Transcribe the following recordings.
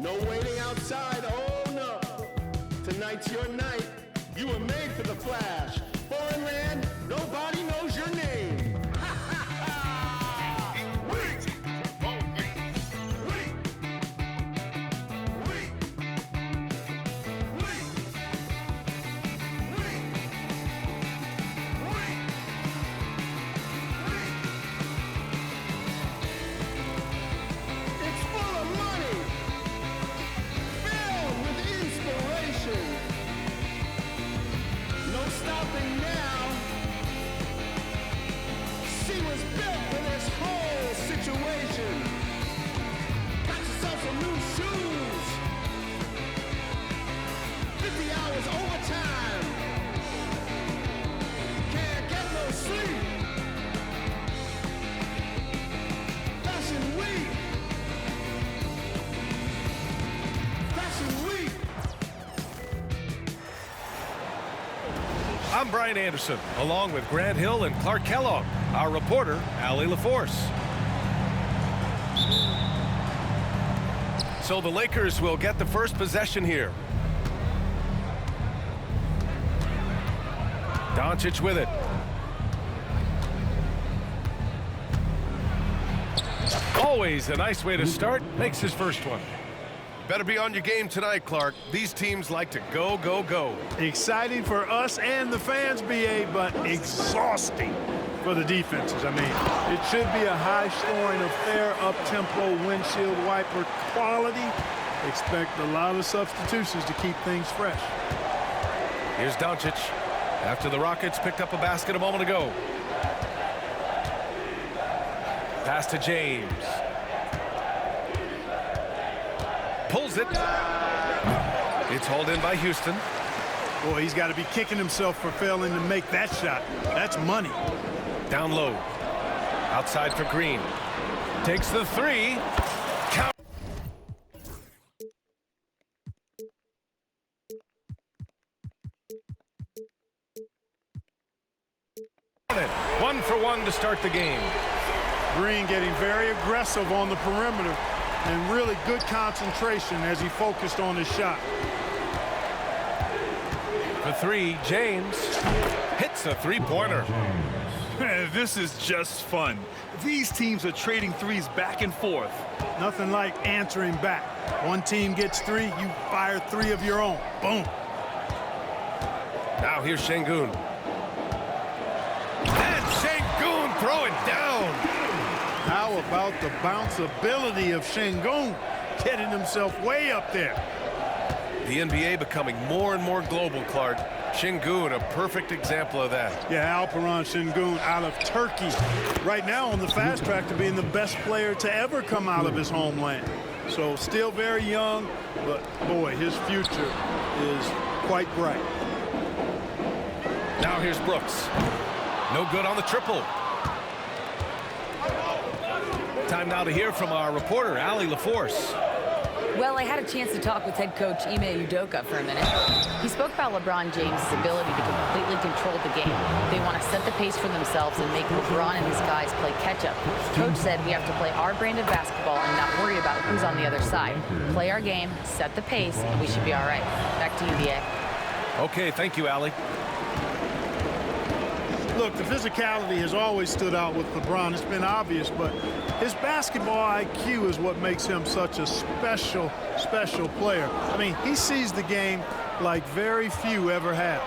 No waiting outside, oh no. Tonight's your night. You were made for the flash. Foreign land, nobody knows your name. I'm Brian Anderson, along with Grant Hill and Clark Kellogg. Our reporter, Allie LaForce. So the Lakers will get the first possession here. Doncic with it. Always a nice way to start. Makes his first one. Better be on your game tonight, Clark. These teams like to go, go, go. Exciting for us and the fans, B.A., but exhausting for the defenses. I mean, it should be a high-scoring affair, up-tempo, windshield wiper quality. Expect a lot of substitutions to keep things fresh. Here's Doncic after the Rockets picked up a basket a moment ago. Pass to James. Pulls it. It's hauled in by Houston. Boy, he's got to be kicking himself for failing to make that shot. That's money. Down low. Outside for Green. Takes the three. Count. One for one to start the game. Green getting very aggressive on the perimeter. And really good concentration as he focused on his shot. For three, James hits a three-pointer. This is just fun. These teams are trading threes back and forth. Nothing like answering back. One team gets three, you fire three of your own. Boom. Now here's Şengün. And Şengün throw it down. How about the bounceability of Şengün getting himself way up there? The NBA becoming more and more global, Clark. Şengün, a perfect example of that. Yeah, Alperen Şengün out of Turkey. Right now on the fast track to being the best player to ever come out of his homeland. So still very young, but boy, his future is quite bright. Now here's Brooks. No good on the triple. Time now to hear from our reporter, Allie LaForce. Well, I had a chance to talk with head coach Ime Udoka for a minute. He spoke about LeBron James' ability to completely control the game. They want to set the pace for themselves and make LeBron and his guys play catch-up. Coach said we have to play our brand of basketball and not worry about who's on the other side. Play our game, set the pace, and we should be all right. Back to you, B.A. Okay, thank you, Allie. Look, the physicality has always stood out with LeBron. It's been obvious, but his basketball IQ is what makes him such a special player. I mean, he sees the game like very few ever have.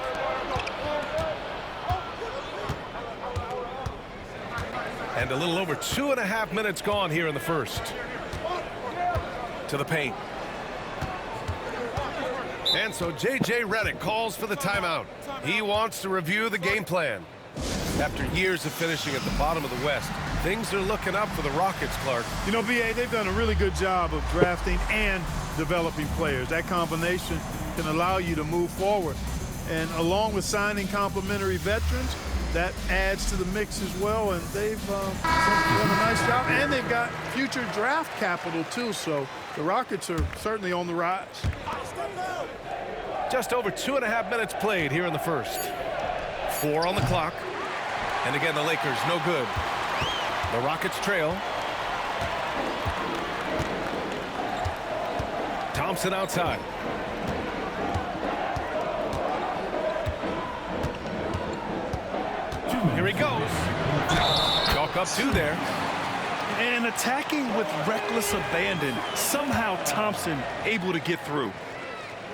And a little over 2.5 minutes gone here in the first. To the paint. And so J.J. Redick calls for the timeout. He wants to review the game plan. After years of finishing at the bottom of the West, things are looking up for the Rockets, Clark. You know, B.A., they've done a really good job of drafting and developing players. That combination can allow you to move forward. And along with signing complementary veterans, that adds to the mix as well. And they've done a nice job. And they've got future draft capital, too. So the Rockets are certainly on the rise. Just over 2.5 minutes played here in the first. 4 on the clock. And again, the Lakers, no good. The Rockets trail. Thompson outside. Here he goes. Chalk up 2 there. And attacking with reckless abandon. Somehow Thompson able to get through.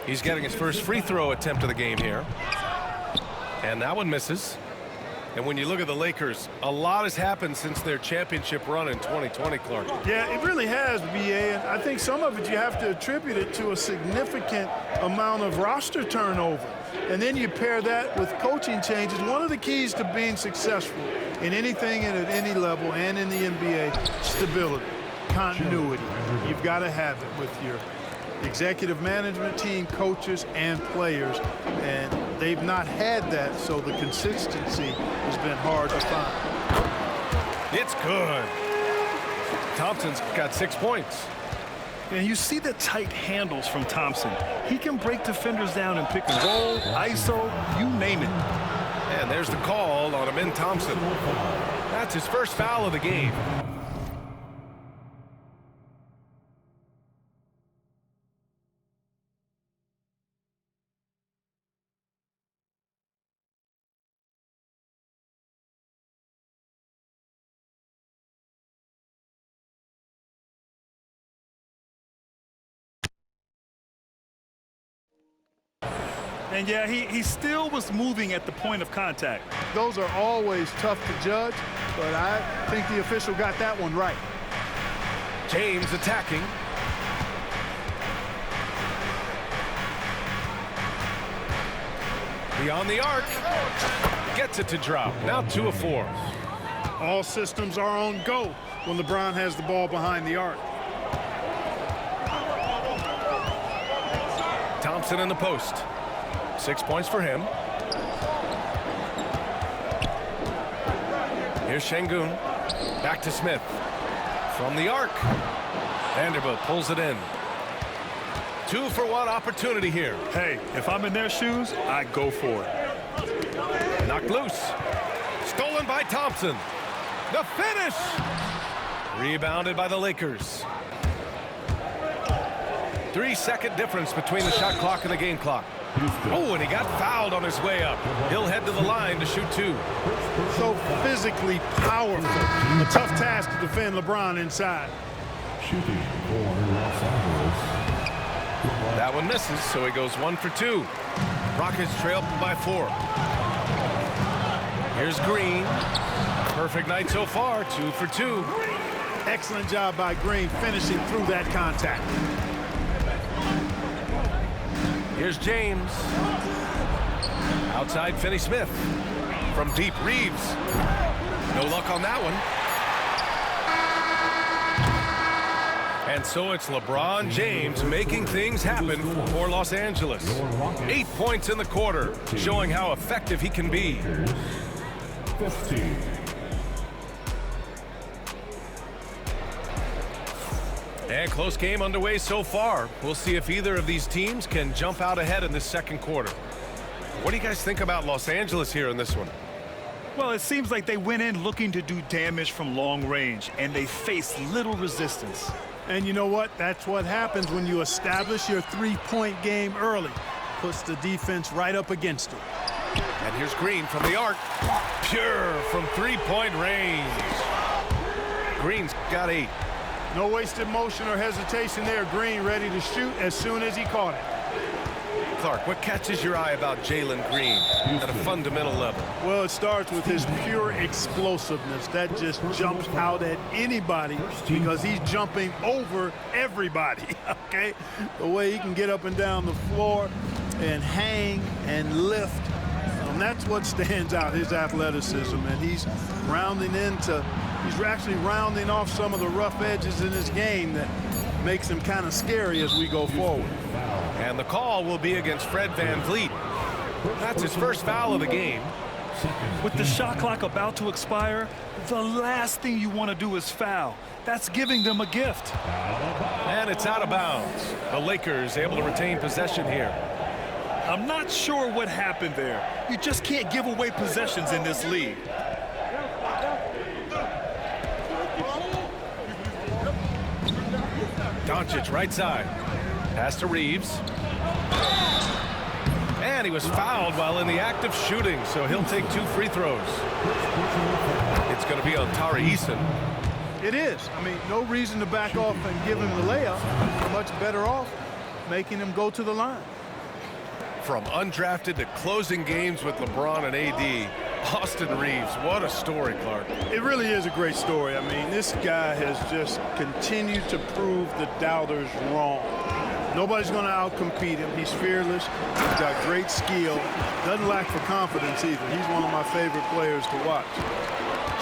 He's getting his first free throw attempt of the game here. And that one misses. And when you look at the Lakers, a lot has happened since their championship run in 2020, Clark. Yeah, it really has, BA, and I think some of it you have to attribute it to a significant amount of roster turnover. And then you pair that with coaching changes. One of the keys to being successful in anything and at any level and in the NBA, stability, continuity. You've got to have it with your executive management team, coaches, and players. And they've not had that, so the consistency has been hard to find. It's good. Thompson's got 6 points. And you see the tight handles from Thompson. He can break defenders down in pick and roll, ISO, you name it. And there's the call on Amin Thompson. That's his first foul of the game. And yeah, he still was moving at the point of contact. Those are always tough to judge, but I think the official got that one right. James attacking. Beyond the arc. Gets it to drop. Now 2 of 4. All systems are on go when LeBron has the ball behind the arc. Thompson in the post. 6 points for him. Here's Şengün. Back to Smith. From the arc. Vanderbilt pulls it in. 2 for 1 opportunity here. Hey, if I'm in their shoes, I go for it. Knocked loose. Stolen by Thompson. The finish. Rebounded by the Lakers. 3-second difference between the shot clock and the game clock. Oh, and he got fouled on his way up. He'll head to the line to shoot 2. So physically powerful. A tough task to defend LeBron inside. Shooting for Los Angeles. That one misses, so he goes 1 for 2. Rockets trail by 4. Here's Green. Perfect night so far, 2 for 2. Excellent job by Green finishing through that contact. Here's James. Outside Finney-Smith. From deep, Reeves. No luck on that one. And so it's LeBron James making things happen for Los Angeles. 8 points in the quarter, showing how effective he can be. 15. And close game underway so far. We'll see if either of these teams can jump out ahead in this second quarter. What do you guys think about Los Angeles here in this one? Well, it seems like they went in looking to do damage from long range, and they faced little resistance. And you know what? That's what happens when you establish your three-point game early. Puts the defense right up against it. And here's Green from the arc. Pure from three-point range. Green's got 8. No wasted motion or hesitation there. Green ready to shoot as soon as he caught it. Clark, what catches your eye about Jalen Green at a fundamental level? Well, it starts with his pure explosiveness. That just jumps out at anybody because he's jumping over everybody, okay? The way he can get up and down the floor and hang and lift. And that's what stands out, his athleticism. And he's actually rounding off some of the rough edges in his game that makes him kind of scary as we go forward. And the call will be against Fred VanVleet. That's his first foul of the game. With the shot clock about to expire, the last thing you want to do is foul. That's giving them a gift. And it's out of bounds. The Lakers able to retain possession here. I'm not sure what happened there. You just can't give away possessions in this league. Doncic right side. Pass to Reeves. And he was fouled while in the act of shooting, so he'll take 2 free throws. It's going to be on Tari Eason. It is. I mean, no reason to back off and give him the layup. You're much better off making him go to the line. From undrafted to closing games with LeBron and AD, Austin Reeves, what a story, Clark. It really is a great story. I mean, this guy has just continued to prove the doubters wrong. Nobody's going to outcompete him. He's fearless. He's got great skill. Doesn't lack for confidence either. He's one of my favorite players to watch.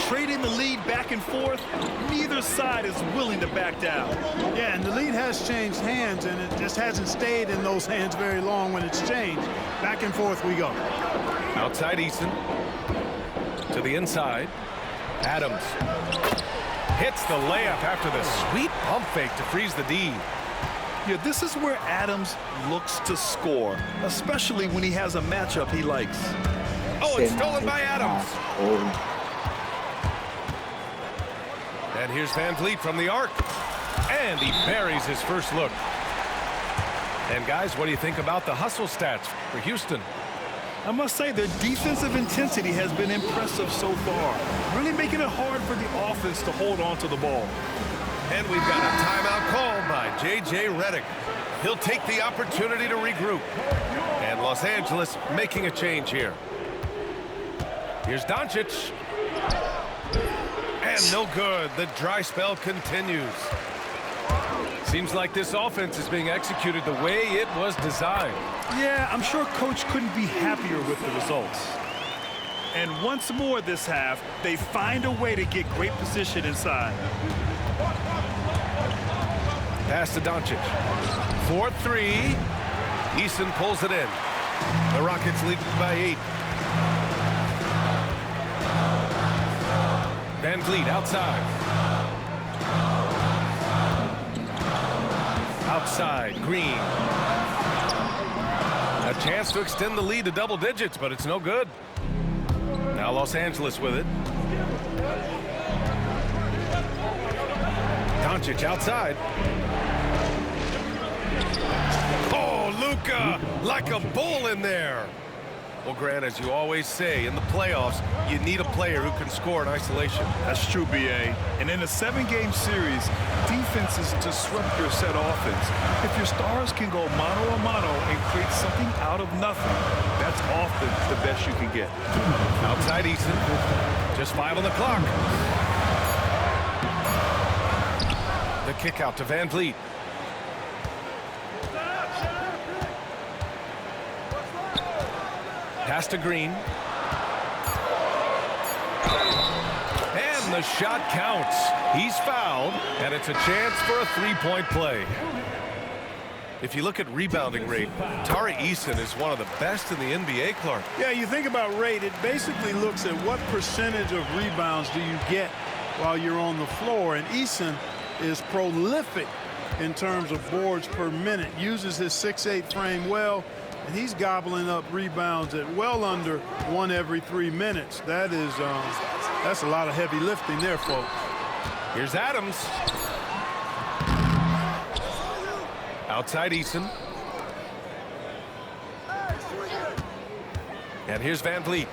Trading the lead back and forth, neither side is willing to back down. Yeah, and the lead has changed hands, and it just hasn't stayed in those hands very long when it's changed. Back and forth we go. Outside Eason. To the inside. Adams. Hits the layup after the sweet pump fake to freeze the D. Yeah, this is where Adams looks to score, especially when he has a matchup he likes. Oh, it's stolen by Adams. And here's Van Vliet from the arc. And he buries his first look. And guys, what do you think about the hustle stats for Houston? I must say their defensive intensity has been impressive so far, really making it hard for the offense to hold on to the ball. And we've got a timeout called by J.J. Redick. He'll take the opportunity to regroup. And Los Angeles making a change here. Here's Doncic. And no good. The dry spell continues. Seems like this offense is being executed the way it was designed. Yeah, I'm sure Coach couldn't be happier with the results. And once more this half, they find a way to get great position inside. Pass to Doncic. 4-3. Eason pulls it in. The Rockets lead by 8. Van Vliet outside. Outside, Green. A chance to extend the lead to double digits, but it's no good. Now Los Angeles with it. Doncic outside. Oh, Luka, like a bull in there. Well, Grant, as you always say, in the playoffs, you need a player who can score in isolation. That's true, B.A. And in a 7-game series, defenses disrupt your set offense. If your stars can go mano-a-mano and create something out of nothing, that's often the best you can get. Outside Eason. Just 5 on the clock. The kick out to Van Vliet. Pass to Green. And the shot counts. He's fouled, and it's a chance for a 3-point play. If you look at rebounding rate, Tari Eason is one of the best in the NBA, Clark. Yeah, you think about rate, it basically looks at what percentage of rebounds do you get while you're on the floor, and Eason is prolific in terms of boards per minute, uses his 6'8" frame well, and he's gobbling up rebounds at well under 1 every 3 minutes. That is, that's a lot of heavy lifting there, folks. Here's Adams. Outside Eason. And here's Van Vliet.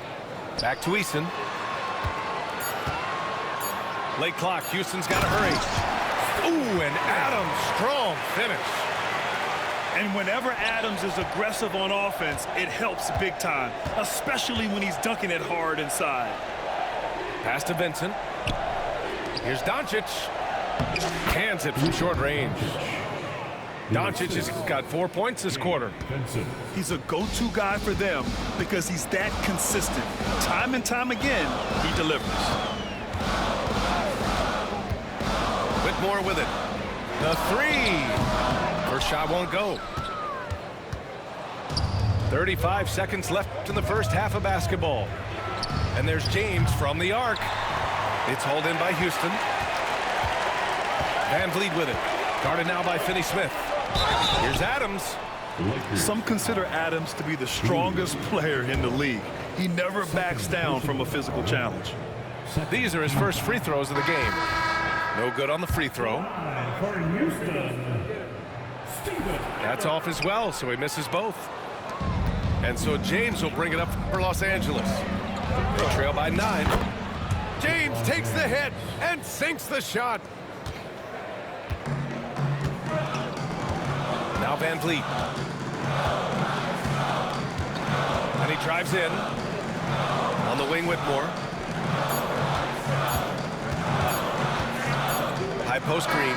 Back to Eason. Late clock. Houston's got to hurry. Ooh, and Adams, strong finish. And whenever Adams is aggressive on offense, it helps big time, especially when he's dunking it hard inside. Pass to Vincent. Here's Doncic. Hands it from short range. Doncic has got 4 points this quarter. He's a go-to guy for them because he's that consistent. Time and time again, he delivers. Whitmore with it. The 3. First shot won't go. 35 seconds left in the first half of basketball. And there's James from the arc. It's hauled in by Houston. Van Vliet with it. Guarded now by Finney-Smith. Here's Adams. Some consider Adams to be the strongest player in the league. He never backs down from a physical challenge. These are his first free throws of the game. No good on the free throw. For Houston, That's off as well, so he misses both. And so James will bring it up for Los Angeles. They trail by 9. James takes the hit and sinks the shot. Now Van Vliet. And he drives in. On the wing, Whitmore. High post Green.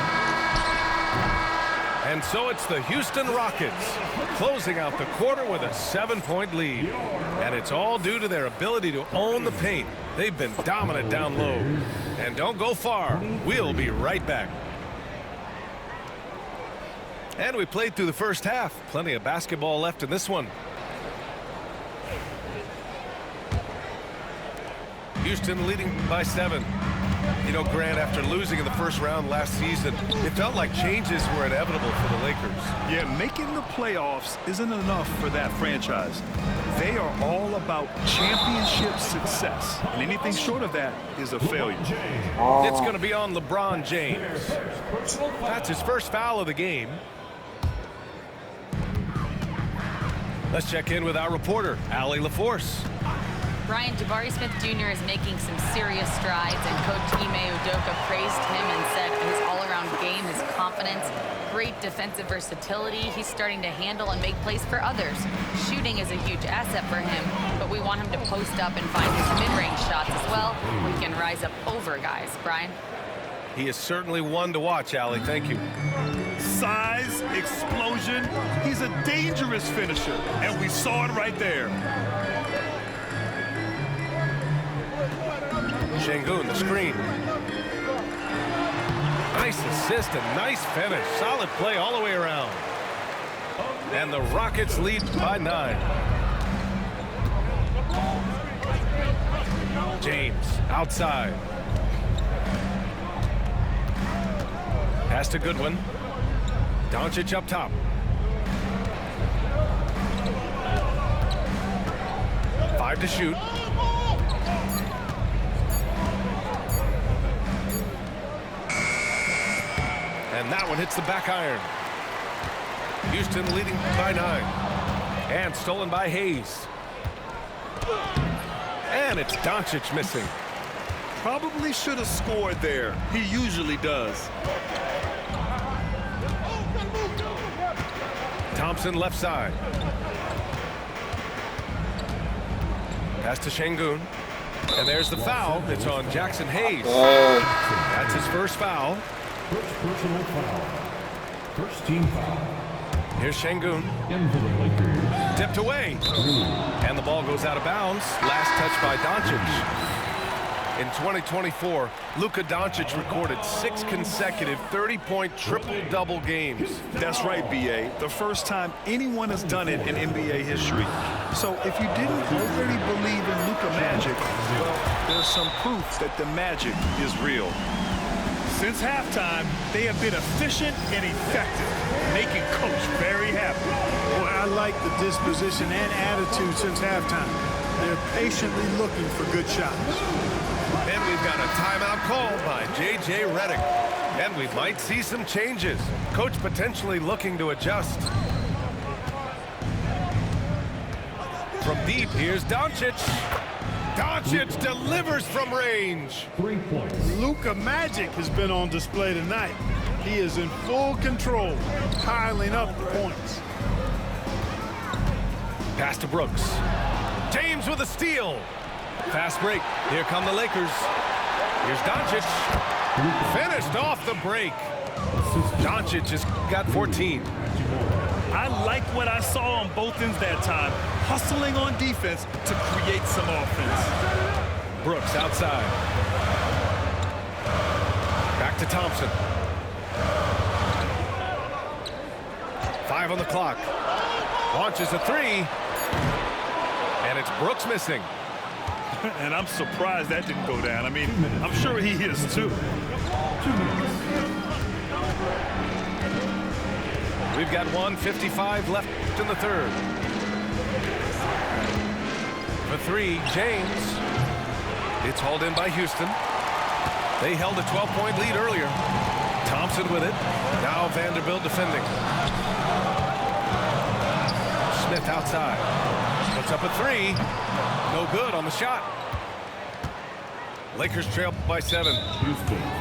And so it's the Houston Rockets closing out the quarter with a 7-point lead. And it's all due to their ability to own the paint. They've been dominant down low. And don't go far. We'll be right back. And we played through the first half. Plenty of basketball left in this one. Houston leading by 7. You know, Grant, after losing in the first round last season, it felt like changes were inevitable for the Lakers. Yeah, making the playoffs isn't enough for that franchise. They are all about championship success, and anything short of that is a failure. It's going to be on LeBron James. That's his first foul of the game. Let's check in with our reporter, Allie LaForce. Brian, Jabari Smith Jr. is making some serious strides, and Coach Ime Udoka praised him and said his all-around game, his confidence, great defensive versatility. He's starting to handle and make plays for others. Shooting is a huge asset for him, but we want him to post up and find his mid-range shots as well. We can rise up over guys. Brian? He is certainly one to watch, Allie. Thank you. Size, explosion. He's a dangerous finisher, and we saw it right there. Şengün, the screen. Nice assist and nice finish. Solid play all the way around. And the Rockets lead by 9. James outside. Pass to Goodwin. Doncic up top. Five to shoot. And that one hits the back iron. Houston leading by 9. And stolen by Hayes. And it's Doncic missing. Probably should have scored there. He usually does. Thompson left side. Pass to Şengün. And there's the foul. It's on Jackson Hayes. That's his first foul. First personal foul. First team foul. Here's Şengün. In for the Lakers. Tipped away. And the ball goes out of bounds. Last touch by Doncic. In 2024, Luka Doncic recorded 6 consecutive 30-point triple-double games. That's right, B.A. The first time anyone has done it in NBA history. So if you didn't already believe in Luka Magic, well, there's some proof that the magic is real. Since halftime, they have been efficient and effective, making Coach very happy. Boy, I like the disposition and attitude since halftime. They're patiently looking for good shots. And we've got a timeout called by J.J. Redick. And we might see some changes. Coach potentially looking to adjust. From deep, here's Doncic. Doncic delivers from range. 3 points. Luka Magic has been on display tonight. He is in full control, piling up the points. Pass to Brooks. James with a steal. Fast break. Here come the Lakers. Here's Doncic. Finished off the break. Doncic has got 14. I like what I saw on both ends that time, hustling on defense to create some offense. Brooks outside. Back to Thompson. 5 on the clock. Launches a 3. And it's Brooks missing. And I'm surprised that didn't go down. I mean, I'm sure he is too. 2 minutes. We've got 1:55 left in the third. For 3, James. It's hauled in by Houston. They held a 12-point lead earlier. Thompson with it. Now Vanderbilt defending. outside. Puts up a three. No good on the shot. Lakers trail by 7.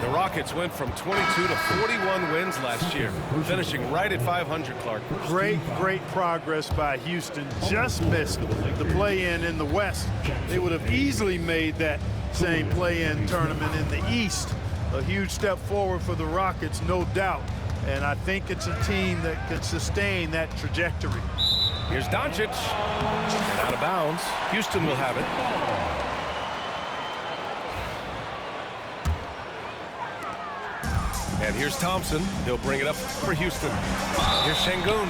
The Rockets went from 22 to 41 wins last year, finishing right at 500, Clark. Great progress by Houston. Just missed the play-in in the West. They would have easily made that same play-in tournament in the East. A huge step forward for the Rockets, no doubt. And I think it's a team that can sustain that trajectory. Here's Doncic. And out of bounds. Houston will have it. And here's Thompson. He'll bring it up for Houston. Here's Şengün.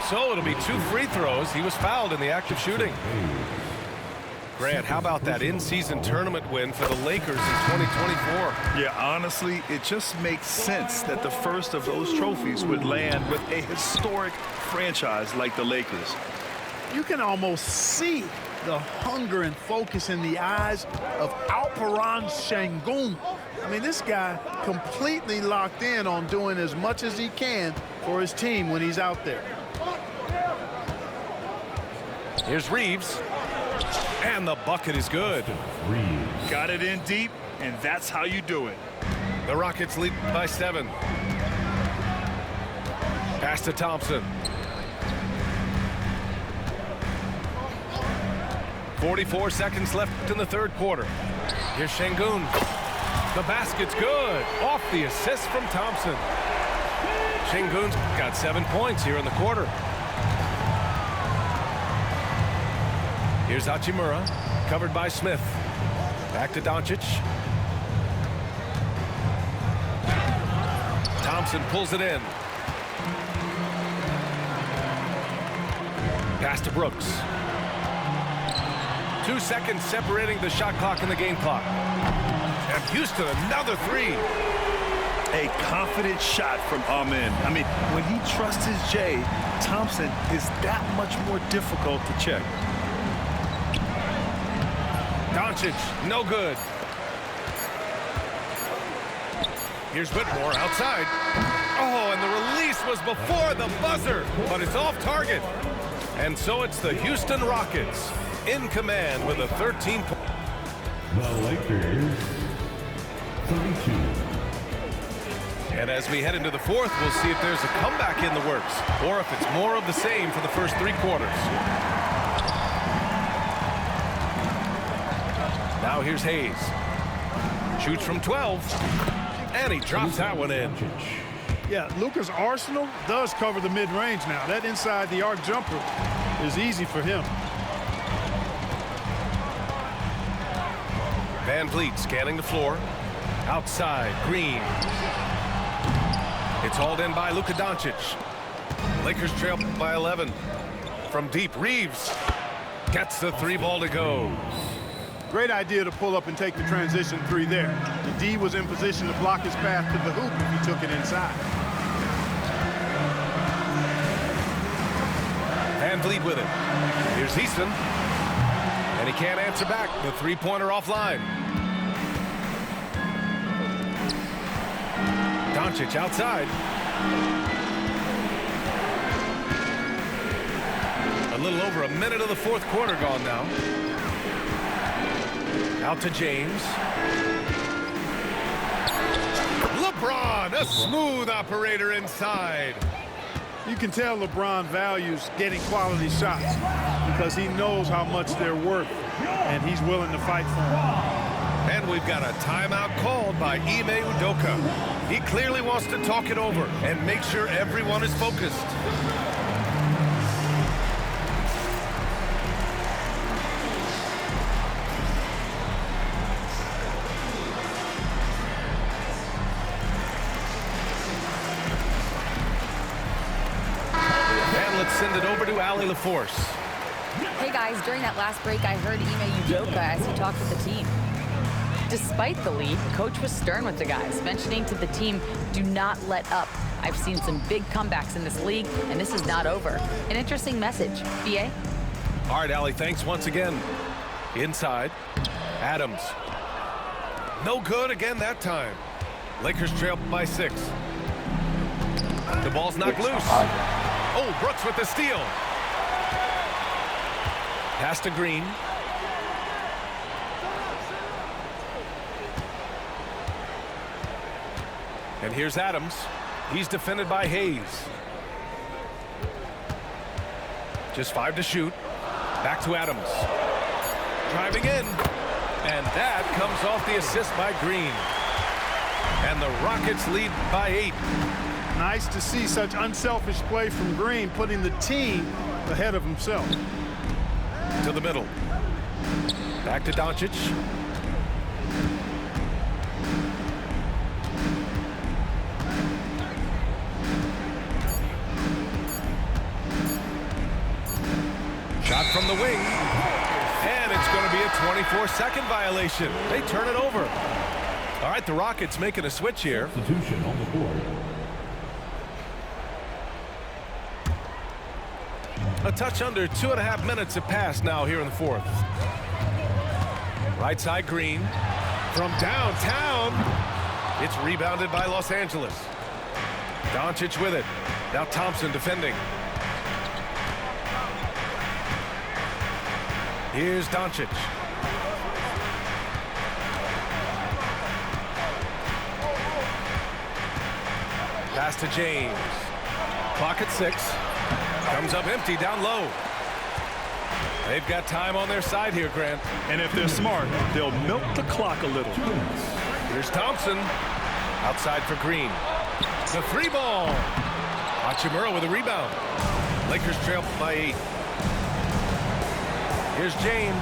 So it'll be 2 free throws. He was fouled in the act of shooting. Grant, how about that in-season tournament win for the Lakers in 2024? Yeah, honestly, it just makes sense that the first of those trophies would land with a historic franchise like the Lakers. You can almost see the hunger and focus in the eyes of Alperen Şengün. I mean, this guy completely locked in on doing as much as he can for his team when he's out there. Here's Reeves. And the bucket is good. Got it in deep, and that's how you do it. The Rockets lead by 7. Pass to Thompson. 44 seconds left in the third quarter. Here's Şengün. The basket's good. Off the assist from Thompson. Şengün's got 7 points here in the quarter. Here's Hachimura, covered by Smith. Back to Doncic. Thompson pulls it in. Pass to Brooks. 2 seconds separating the shot clock and the game clock. And Houston, another 3. A confident shot from Amen. I mean, when he trusts his J, Thompson is that much more difficult to check. Doncic, no good. Here's Whitmore outside. Oh, and the release was before the buzzer, but it's off target. And so it's the Houston Rockets in command with a 13-point. The Lakers, 32. And as we head into the fourth, we'll see if there's a comeback in the works or if it's more of the same for the first 3 quarters. Now here's Hayes. Shoots from 12. And he drops that one in. Yeah, Luka's arsenal does cover the mid-range now. That inside the arc jumper is easy for him. Van Vliet scanning the floor. Outside, Green. It's hauled in by Luka Doncic. Lakers trail by 11. From deep, Reeves gets the 3 ball to go. Great idea to pull up and take the transition 3 there. The D was in position to block his path to the hoop if he took it inside. Van Vliet with it. Here's Easton. And he can't answer back. The 3-pointer offline. Doncic outside. A little over a minute of the fourth quarter gone now. Out to James. LeBron, a smooth operator inside. You can tell LeBron values getting quality shots because he knows how much they're worth, and he's willing to fight for them. And we've got a timeout called by Ime Udoka. He clearly wants to talk it over and make sure everyone is focused. Send it over to Allie LaForce. Hey guys, during that last break, I heard Ime Udoka as he talked with the team. Despite the lead, coach was stern with the guys, mentioning to the team, do not let up. I've seen some big comebacks in this league, and this is not over. An interesting message. BA? All right, Allie, thanks once again. Inside, Adams. No good again that time. Lakers trail by 6. The ball's knocked loose. Oh, Brooks with the steal. Pass to Green. And here's Adams. He's defended by Hayes. Just 5 to shoot. Back to Adams. Driving in. And that comes off the assist by Green. And the Rockets lead by 8. Nice to see such unselfish play from Green, putting the team ahead of himself. To the middle. Back to Doncic. Shot from the wing. And it's going to be a 24-second violation. They turn it over. All right, the Rockets making a switch here. Substitution on the board. A touch under 2.5 minutes have passed now here in the fourth. Right side Green. From downtown. It's rebounded by Los Angeles. Doncic with it. Now Thompson defending. Here's Doncic. Pass to James. Clock at 6. Comes up empty down low. They've got time on their side here, Grant. And if they're smart, they'll milk the clock a little. Here's Thompson. Outside for Green. The 3 ball. Hachimura with a rebound. Lakers trail by 8. Here's James.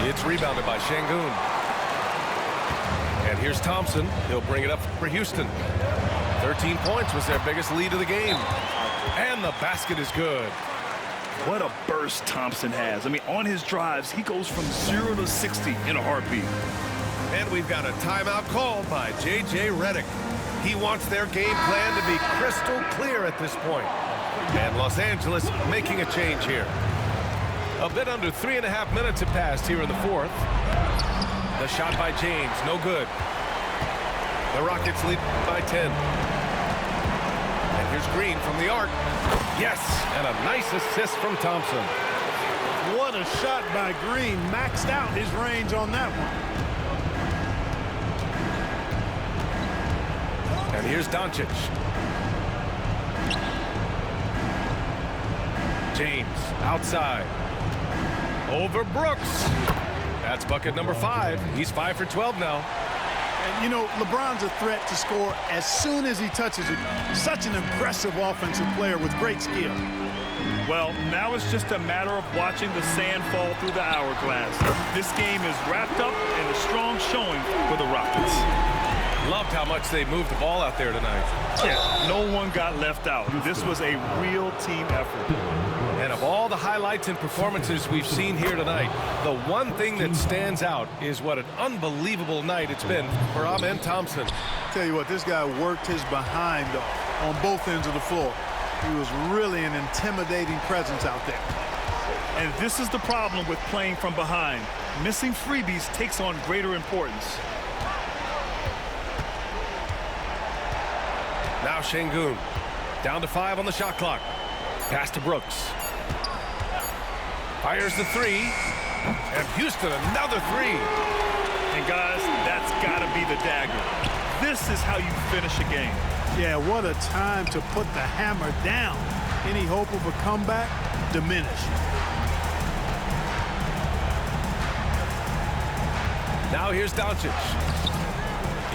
It's rebounded by Şengün. And here's Thompson. He'll bring it up for Houston. 13 points was their biggest lead of the game. And the basket is good. What a burst Thompson has. I mean, on his drives, he goes from 0 to 60 in a heartbeat. And we've got a timeout called by J.J. Redick. He wants their game plan to be crystal clear at this point. And Los Angeles making a change here. A bit under 3.5 minutes have passed here in the fourth. The shot by James, no good. The Rockets lead by 10. And here's Green from the arc. Yes, and a nice assist from Thompson. What a shot by Green. Maxed out his range on that one. And here's Doncic. James outside. Over Brooks. That's bucket number 5. He's 5 for 12 now. And, you know, LeBron's a threat to score as soon as he touches it. Such an impressive offensive player with great skill. Well, now it's just a matter of watching the sand fall through the hourglass. This game is wrapped up in a strong showing for the Rockets. Loved how much they moved the ball out there tonight. Yeah, no one got left out. This was a real team effort. And of all the highlights and performances we've seen here tonight, the one thing that stands out is what an unbelievable night it's been for Amen Thompson. Tell you what, this guy worked his behind off on both ends of the floor. He was really an intimidating presence out there. And this is the problem with playing from behind. Missing freebies takes on greater importance. Now Şengün. Down to 5 on the shot clock. Pass to Brooks. Fires the 3. And Houston another 3. And guys, that's got to be the dagger. This is how you finish a game. Yeah, what a time to put the hammer down. Any hope of a comeback diminished. Now here's Doncic.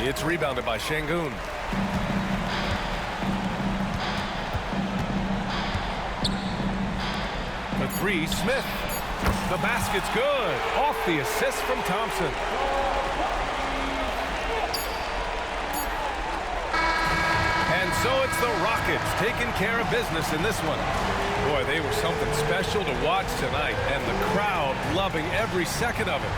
It's rebounded by Şengün. The 3, Smith. The basket's good. Off the assist from Thompson. And so it's the Rockets taking care of business in this one. Boy, they were something special to watch tonight, and the crowd loving every second of it.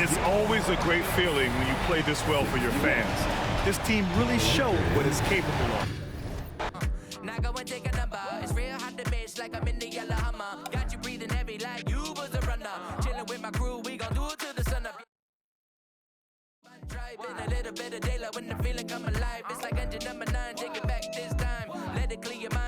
It's always a great feeling when you play this well for your fans. This team really showed what it's capable of. Now go and take a number. It's real hot to bitch like I'm in the yellow Hummer. Got you breathing heavy like you was a runner. Chilling with my crew, we gon' do it till the sun up. Driving a little bit of daylight when the feeling come alive. It's like engine number 9, take it back this time. Let it clear your mind.